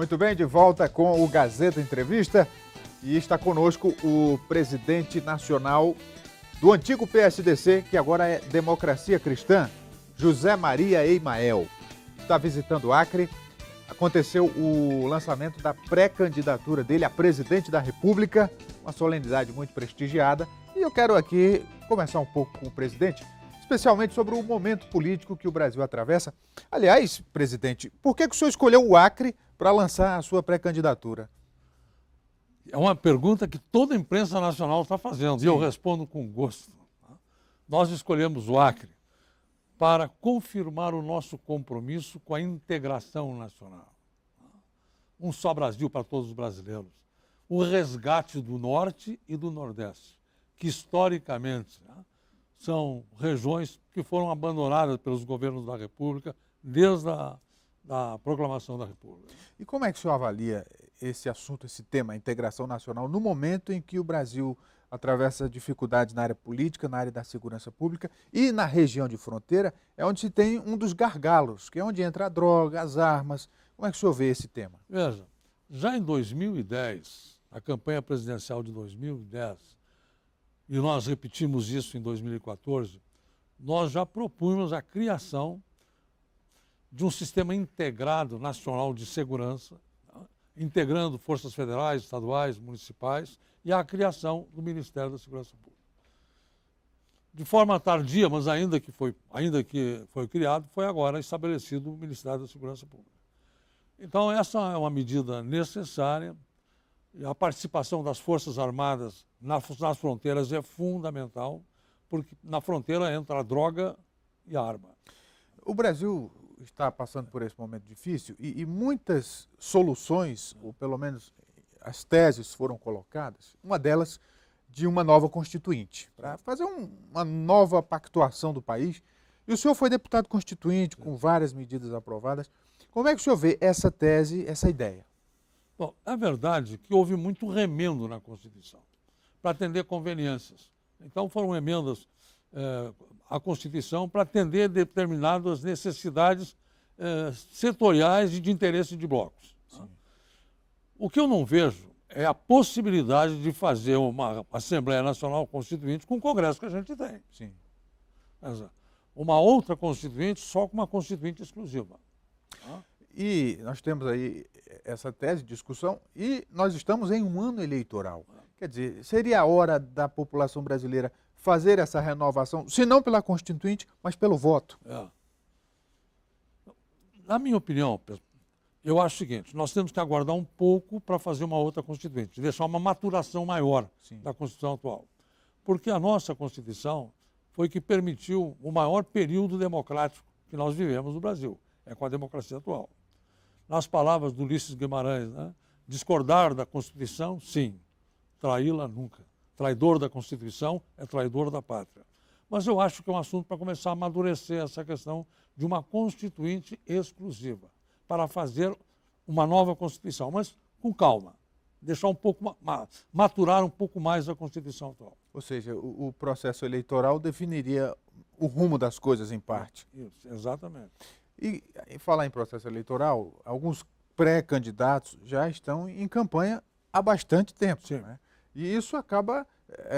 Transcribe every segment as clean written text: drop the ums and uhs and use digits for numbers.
Muito bem, de volta com o Gazeta Entrevista e está conosco o presidente nacional do antigo PSDC, que agora é Democracia Cristã, José Maria Eimael. Está visitando o Acre, aconteceu o lançamento da pré-candidatura dele a presidente da República, uma solenidade muito prestigiada, e eu quero aqui conversar um pouco com o presidente, especialmente sobre o momento político que o Brasil atravessa. Aliás, presidente, por que o senhor escolheu o Acre para lançar a sua pré-candidatura? É uma pergunta que toda a imprensa nacional está fazendo. Sim. E eu respondo com gosto. Nós escolhemos o Acre para confirmar o nosso compromisso com a integração nacional. Um só Brasil para todos os brasileiros. O resgate do Norte e do Nordeste, que historicamente são regiões que foram abandonadas pelos governos da República desde a proclamação da República. E como é que o senhor avalia esse assunto, esse tema, a integração nacional, no momento em que o Brasil atravessa dificuldades na área política, na área da segurança pública e na região de fronteira, é onde se tem um dos gargalos, que é onde entra a droga, as armas. Como é que o senhor vê esse tema? Veja, já em 2010, a campanha presidencial de 2010, e nós repetimos isso em 2014, nós já propunhamos a criação de um sistema integrado nacional de segurança, integrando forças federais, estaduais, municipais, e a criação do Ministério da Segurança Pública. De forma tardia, mas ainda que foi criado, foi agora estabelecido o Ministério da Segurança Pública. Então, essa é uma medida necessária, e a participação das Forças Armadas nas fronteiras é fundamental, porque na fronteira entra a droga e a arma. O Brasil está passando por esse momento difícil e muitas soluções, ou pelo menos as teses foram colocadas, uma delas de uma nova constituinte, para fazer uma nova pactuação do país. E o senhor foi deputado constituinte com várias medidas aprovadas. Como é que o senhor vê essa tese, essa ideia? Bom, é verdade que houve muito remendo na Constituição para atender conveniências. Então foram emendas à Constituição para atender determinadas necessidades setoriais e de interesse de blocos. Sim. O que eu não vejo é a possibilidade de fazer uma Assembleia Nacional Constituinte com o Congresso que a gente tem. Sim. Uma outra Constituinte só com uma Constituinte exclusiva. E nós temos aí essa tese de discussão e nós estamos em um ano eleitoral. Quer dizer, seria a hora da população brasileira fazer essa renovação, se não pela Constituinte, mas pelo voto? Na minha opinião, eu acho o seguinte, nós temos que aguardar um pouco para fazer uma outra Constituinte, deixar uma maturação maior da Constituição atual. Porque a nossa Constituição foi que permitiu o maior período democrático que nós vivemos no Brasil, é com a democracia atual. Nas palavras do Ulisses Guimarães, discordar da Constituição, sim, traí-la nunca. Traidor da Constituição é traidor da pátria. Mas eu acho que é um assunto para começar a amadurecer essa questão de uma Constituinte exclusiva, para fazer uma nova Constituição, mas com calma, deixar um pouco, maturar um pouco mais a Constituição atual. Ou seja, o processo eleitoral definiria o rumo das coisas em parte. Isso, exatamente. E falar em processo eleitoral, alguns pré-candidatos já estão em campanha há bastante tempo. Sim. Né? E isso acaba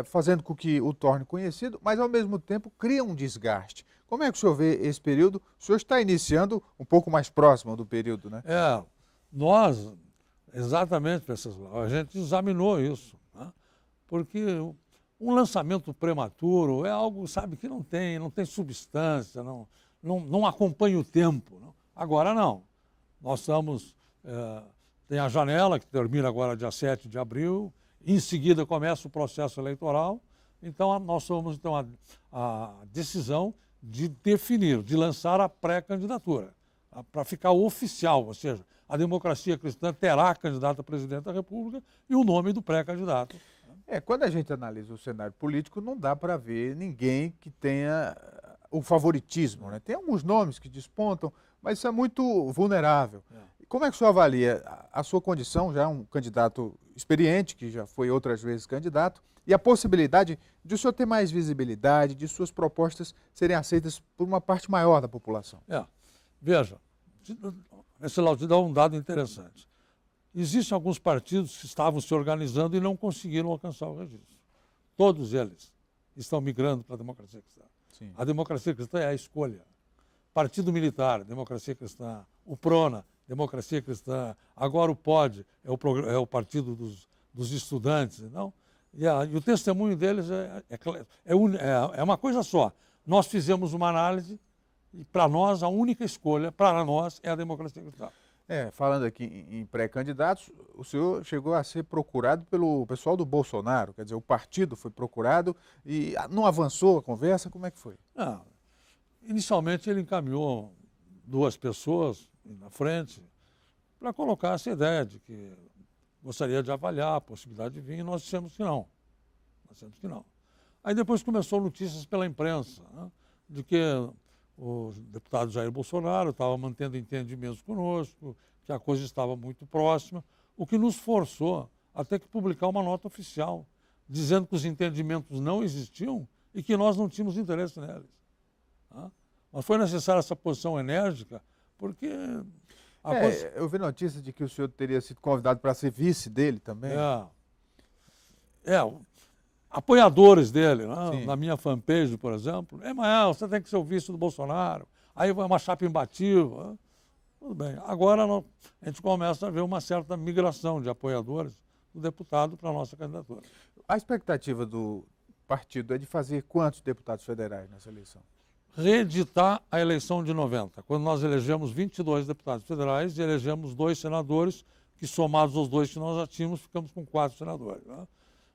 fazendo com que o torne conhecido, mas ao mesmo tempo cria um desgaste. Como é que o senhor vê esse período? O senhor está iniciando um pouco mais próximo do período, né? Nós, exatamente, a gente examinou isso, porque um lançamento prematuro é algo, sabe, que não tem substância, não acompanha o tempo. Não. Agora não. Nós estamos, tem a janela que termina agora dia 7 de abril, em seguida começa o processo eleitoral, então nós tomamos a decisão de definir, de lançar a pré-candidatura, para ficar oficial, ou seja, a Democracia Cristã terá candidato a presidente da República e o nome do pré-candidato. Quando a gente analisa o cenário político, não dá para ver ninguém que tenha o favoritismo, né? Tem alguns nomes que despontam, mas isso é muito vulnerável. Como é que o senhor avalia a sua condição, já um candidato experiente, que já foi outras vezes candidato, e a possibilidade de o senhor ter mais visibilidade, de suas propostas serem aceitas por uma parte maior da população? Veja, esse lá te dá um dado interessante. Existem alguns partidos que estavam se organizando e não conseguiram alcançar o registro. Todos eles estão migrando para a democracia cristã. Sim. A democracia cristã é a escolha. Partido Militar, democracia cristã. O PRONA, democracia cristã. Agora o POD, é o partido dos estudantes. Não? E o testemunho deles é uma coisa só. Nós fizemos uma análise e, para nós, a única escolha, para nós, é a democracia cristã. Falando aqui em pré-candidatos, o senhor chegou a ser procurado pelo pessoal do Bolsonaro, quer dizer, o partido foi procurado e não avançou a conversa, como é que foi? Não. Inicialmente ele encaminhou 2 pessoas na frente para colocar essa ideia de que gostaria de avaliar a possibilidade de vir e nós dissemos que não. Aí depois começou notícias pela imprensa, né, de que o deputado Jair Bolsonaro estava mantendo entendimentos conosco, que a coisa estava muito próxima, o que nos forçou a ter que publicar uma nota oficial, dizendo que os entendimentos não existiam e que nós não tínhamos interesse neles. Mas foi necessária essa posição enérgica, porque... Eu vi notícia de que o senhor teria sido convidado para ser vice dele também. Apoiadores dele, né? Na minha fanpage, por exemplo, Emael, você tem que ser o vice do Bolsonaro, aí vai uma chapa imbatível. Né? Tudo bem. Agora a gente começa a ver uma certa migração de apoiadores do deputado para a nossa candidatura. A expectativa do partido é de fazer quantos deputados federais nessa eleição? Reeditar a eleição de 90, quando nós elegemos 22 deputados federais e elegemos 2 senadores, que somados aos 2 que nós já tínhamos, ficamos com 4 senadores. Né?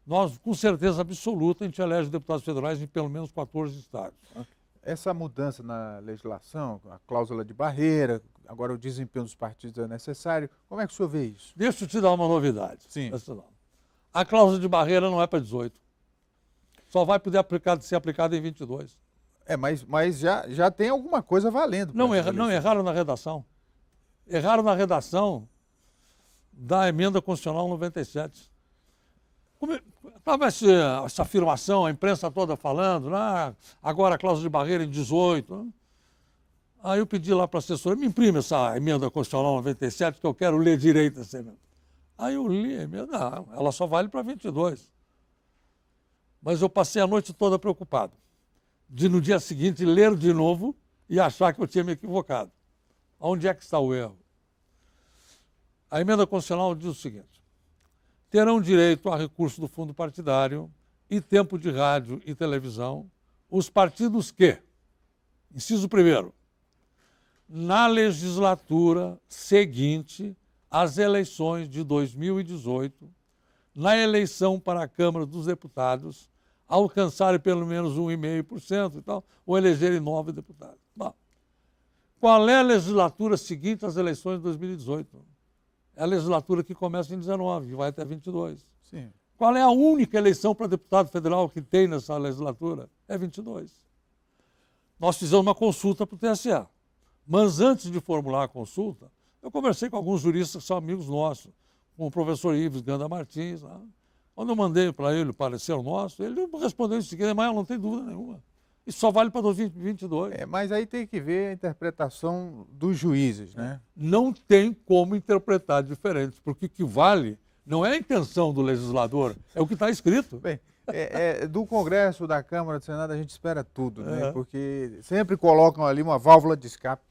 Nós, com certeza absoluta, a gente elege deputados federais em pelo menos 14 estados. Né? Essa mudança na legislação, a cláusula de barreira, agora o desempenho dos partidos é necessário, como é que o senhor vê isso? Deixa eu te dar uma novidade. Sim. A cláusula de barreira não é para 18. Só vai poder ser aplicada em 22. Mas já tem alguma coisa valendo. Não, erraram na redação. Erraram na redação da emenda constitucional 97. Estava essa afirmação, a imprensa toda falando, agora a cláusula de barreira em 18. Né? Aí eu pedi lá para a assessora, me imprime essa emenda constitucional 97, que eu quero ler direito essa emenda. Aí eu li a emenda, não, ela só vale para 22. Mas eu passei a noite toda preocupado, de no dia seguinte ler de novo e achar que eu tinha me equivocado. Onde é que está o erro? A emenda constitucional diz o seguinte: terão direito a recurso do fundo partidário e tempo de rádio e televisão os partidos que, inciso 1º, na legislatura seguinte às eleições de 2018, na eleição para a Câmara dos Deputados, alcançarem pelo menos 1,5% e tal, ou elegerem 9 deputados. Bom, qual é a legislatura seguinte às eleições de 2018? É a legislatura que começa em 19 e vai até 22. Sim. Qual é a única eleição para deputado federal que tem nessa legislatura? É 22. Nós fizemos uma consulta para o TSE. Mas antes de formular a consulta, eu conversei com alguns juristas que são amigos nossos, com o professor Ives Ganda Martins. Né? Quando eu mandei para ele o parecer nosso, ele respondeu o seguinte: mas não tem dúvida nenhuma. Isso só vale para 2022. Mas aí tem que ver a interpretação dos juízes, né? Não tem como interpretar diferente, porque o que vale não é a intenção do legislador, é o que está escrito. Bem, do Congresso, da Câmara, do Senado, a gente espera tudo, né? Porque sempre colocam ali uma válvula de escape.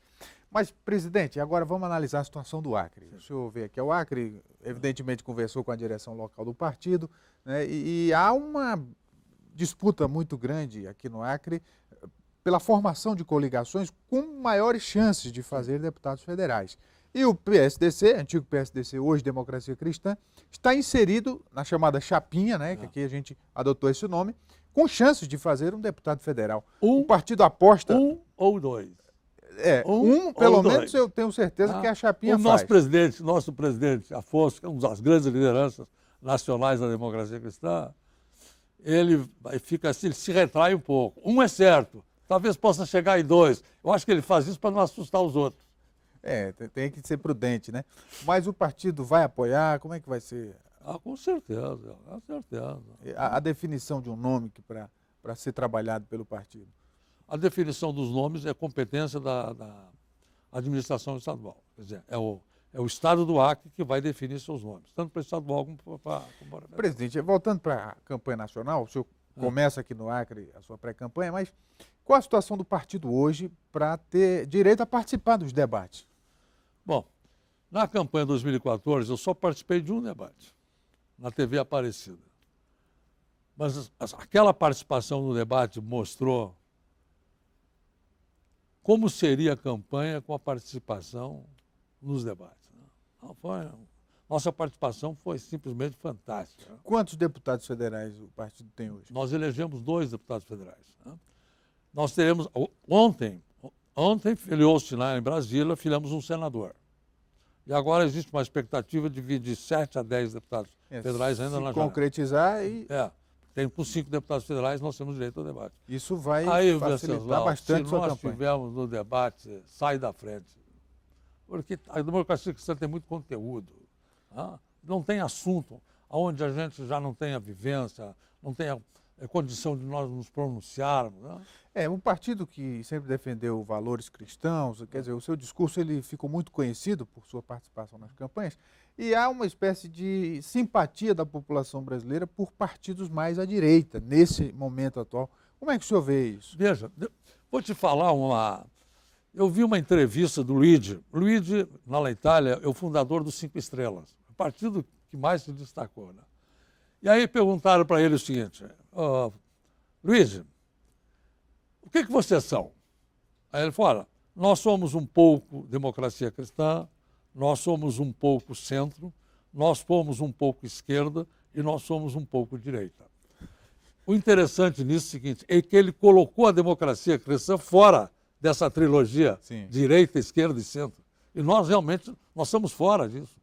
Mas, presidente, agora vamos analisar a situação do Acre. O senhor vê aqui, o Acre, evidentemente, conversou com a direção local do partido, né? E há uma disputa muito grande aqui no Acre pela formação de coligações com maiores chances de fazer deputados federais. E o PSDC, antigo PSDC, hoje Democracia Cristã, está inserido na chamada chapinha, né, que aqui a gente adotou esse nome, com chances de fazer um deputado federal. O partido aposta... Um ou dois. Pelo menos eu tenho certeza que a chapinha faz. Nosso presidente Afonso, que é uma das grandes lideranças nacionais da Democracia Cristã, ele fica assim, ele se retrai um pouco. Um é certo, talvez possa chegar em 2. Eu acho que ele faz isso para não assustar os outros. Tem que ser prudente, né? Mas o partido vai apoiar? Como é que vai ser? Com certeza, com certeza. A definição de um nome para ser trabalhado pelo partido? A definição dos nomes é competência da administração estadual. Quer dizer, é É o Estado do Acre que vai definir seus nomes, tanto para estadual como para... Presidente, voltando para a campanha nacional, o senhor começa aqui no Acre a sua pré-campanha, mas qual a situação do partido hoje para ter direito a participar dos debates? Bom, na campanha 2014 eu só participei de um debate, na TV Aparecida. Mas aquela participação no debate mostrou como seria a campanha com a participação nos debates. Nossa participação foi simplesmente fantástica. Quantos deputados federais o partido tem hoje? Nós elegemos 2 deputados federais. Nós teremos... Ontem filiou-se lá em Brasília, filiamos um senador. E agora existe uma expectativa de 7 a 10 deputados federais ainda na janela. Concretizar e... Tem com 5 deputados federais, nós temos direito ao debate. Isso vai facilitar bastante sua campanha. Se nós tivermos no debate, sai da frente. Porque a democracia cristã tem muito conteúdo. Não tem assunto onde a gente já não tenha vivência, não tenha condição de nós nos pronunciarmos. Um partido que sempre defendeu valores cristãos, quer dizer, o seu discurso ele ficou muito conhecido por sua participação nas campanhas, e há uma espécie de simpatia da população brasileira por partidos mais à direita, nesse momento atual. Como é que o senhor vê isso? Veja, vou te falar Eu vi uma entrevista do Luigi. Luigi, na Itália, é o fundador dos 5 Estrelas, o partido que mais se destacou. Né? E aí perguntaram para ele o seguinte, Luigi, o que vocês são? Aí ele falou, olha, nós somos um pouco democracia cristã, nós somos um pouco centro, nós somos um pouco esquerda e nós somos um pouco direita. O interessante nisso é o seguinte, é que ele colocou a democracia cristã fora dessa trilogia, sim, direita, esquerda e centro. E nós realmente, nós estamos fora disso.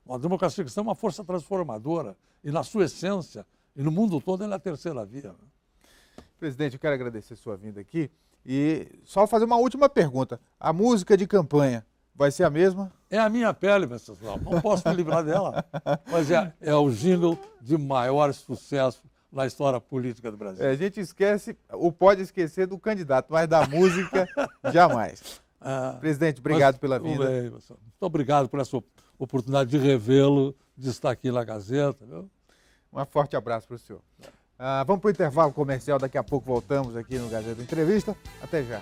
A democracia cristã é uma força transformadora e na sua essência, e no mundo todo, ela é a terceira via. Presidente, eu quero agradecer sua vinda aqui e só fazer uma última pergunta. A música de campanha vai ser a mesma? É a minha pele, Venceslau, não posso me livrar dela, mas é o jingle de maior sucesso na história política do Brasil. A gente esquece, ou pode esquecer do candidato, mas da música, jamais. Presidente, obrigado pela vinda. Muito obrigado por essa oportunidade de revê-lo, de estar aqui na Gazeta. Viu? Um forte abraço para o senhor. Vamos para o intervalo comercial, daqui a pouco voltamos aqui no Gazeta Entrevista. Até já.